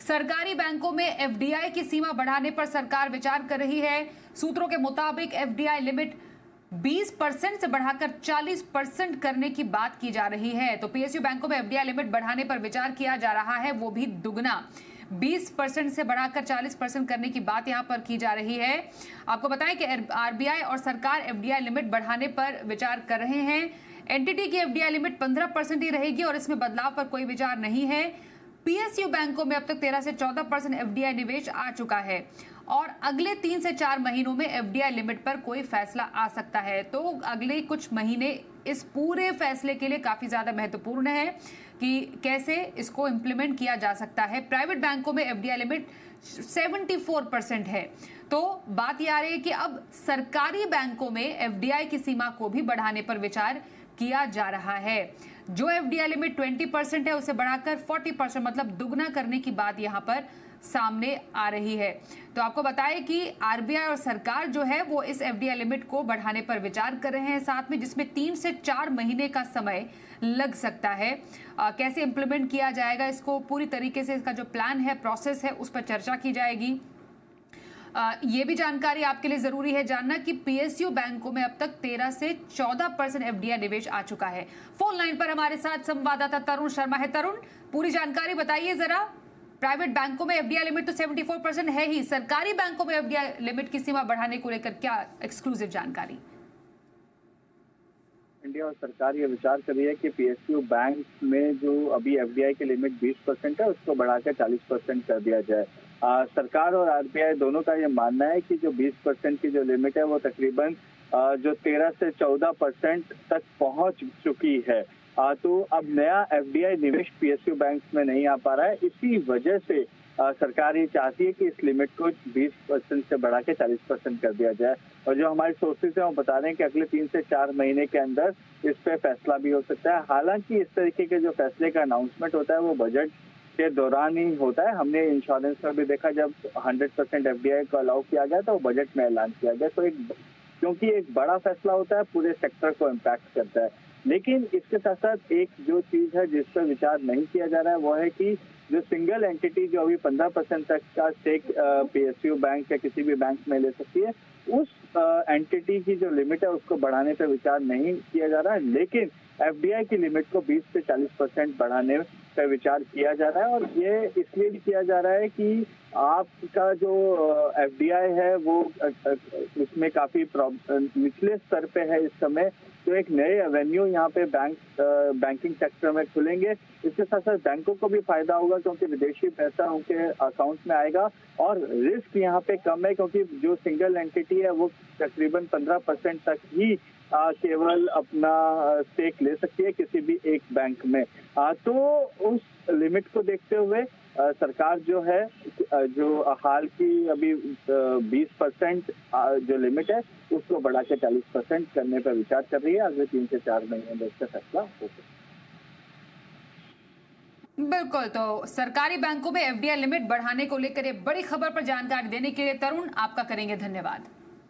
सरकारी बैंकों में एफडीआई की सीमा बढ़ाने पर सरकार विचार कर रही है। सूत्रों के मुताबिक एफडीआई लिमिट 20% से बढ़ाकर 40% करने की बात की जा रही है। तो पीएसयू बैंकों में एफडीआई लिमिट बढ़ाने पर विचार किया जा रहा है, वो भी दुगना। 20% से बढ़ाकर 40% करने की बात यहां पर की जा रही है। आपको बताएं कि आरबीआई और सरकार एफडीआई लिमिट बढ़ाने पर विचार कर रहे हैं। एनटीटी की एफडीआई लिमिट 15% ही रहेगी और इसमें बदलाव पर कोई विचार नहीं है। पीएसयू बैंकों में अब तक 13 से 14% एफडीआई निवेश आ चुका है और अगले 3 से 4 महीनों में एफडीआई लिमिट पर कोई फैसला आ सकता है। तो अगले कुछ महीने इस पूरे फैसले के लिए काफी ज्यादा महत्वपूर्ण है कि कैसे इसको इंप्लीमेंट किया जा सकता है। प्राइवेट बैंकों में एफडीआई लिमिट 74% है। तो बात यह आ रही है कि अब सरकारी बैंकों में एफडीआई की सीमा को भी बढ़ाने पर विचार किया जा रहा है। जो एफडीआई लिमिट 20% है उसे बढ़ाकर 40% मतलब दुगना करने की बात यहां पर सामने आ रही है। तो आपको बताएं कि आरबीआई और सरकार जो है वो इस एफडीआई लिमिट को बढ़ाने पर विचार कर रहे हैं साथ में, जिसमें 3 से 4 महीने का समय लग सकता है। कैसे इंप्लीमेंट किया जाएगा इसको, पूरी तरीके से इसका जो प्लान है, प्रोसेस है, उस पर चर्चा की जाएगी। ये भी जानकारी आपके लिए जरूरी है जानना कि पीएसयू बैंकों में अब तक 13 से 14% एफडीआई निवेश आ चुका है। फोन लाइन पर हमारे साथ संवाददाता तरुण शर्मा है। तरुण, पूरी जानकारी बताइए जरा। प्राइवेट बैंकों में एफडीआई लिमिट तो 74% है ही, सरकारी बैंकों में एफडीआई लिमिट की सीमा बढ़ाने को लेकर क्या एक्सक्लूसिव जानकारी? इंडिया और सरकार ये विचार कर रही है कि पीएसयू बैंक में जो अभी एफडीआई की लिमिट 20% है उसको बढ़ाकर 40% कर दिया जाए। सरकार और आरबीआई दोनों का ये मानना है कि जो 20% की जो लिमिट है वो तकरीबन जो 13 से 14% तक पहुंच चुकी है। तो अब नया एफडीआई निवेश पीएसयू बैंक में नहीं आ पा रहा है। इसी वजह से सरकार ये चाहती है कि इस लिमिट को 20% से बढ़ा के 40% कर दिया जाए। और जो हमारे सोर्सेज हैं वो बता रहे हैं कि अगले 3 से 4 महीने के अंदर इस पे फैसला भी हो सकता है। हालांकि इस तरीके के जो फैसले का अनाउंसमेंट होता है वो बजट के दौरान ही होता है। हमने इंश्योरेंस में भी देखा, जब 100% एफडीआई को अलाउ किया गया तो वो बजट में ऐलान किया गया। तो क्योंकि एक बड़ा फैसला होता है, पूरे सेक्टर को इम्पैक्ट करता है। लेकिन इसके साथ साथ एक जो चीज है जिस पर विचार नहीं किया जा रहा है वो है कि जो सिंगल एंटिटी जो अभी 15% तक का स्टेक पीएसयू बैंक या किसी भी बैंक में ले सकती है, उस एंटिटी की जो लिमिट है उसको बढ़ाने पर विचार नहीं किया जा रहा है। लेकिन एफडीआई की लिमिट को 20 से 40% बढ़ाने पर विचार किया जा रहा है। और ये इसलिए भी किया जा रहा है कि आपका जो एफडीआई है वो उसमें काफी निचले स्तर पे है इस समय। तो एक नए एवेन्यू यहाँ पे बैंकिंग सेक्टर में खुलेंगे। इसके साथ साथ बैंकों को भी फायदा होगा क्योंकि विदेशी पैसा उनके अकाउंट में आएगा और रिस्क यहाँ पे कम है क्योंकि जो सिंगल एंटिटी है वो तकरीबन 15% तक ही केवल अपना स्टेक ले सकती है किसी भी एक बैंक में। तो उस लिमिट को देखते हुए सरकार जो है जो हाल की अभी 20% जो लिमिट है उसको बढ़ा के 40% करने पर विचार कर रही है। अगले 3 से 4 महीने में इसका फैसला होगा। बिल्कुल, तो सरकारी बैंकों में एफडीआई लिमिट बढ़ाने को लेकर ये बड़ी खबर पर जानकारी देने के लिए तरुण आपका करेंगे धन्यवाद।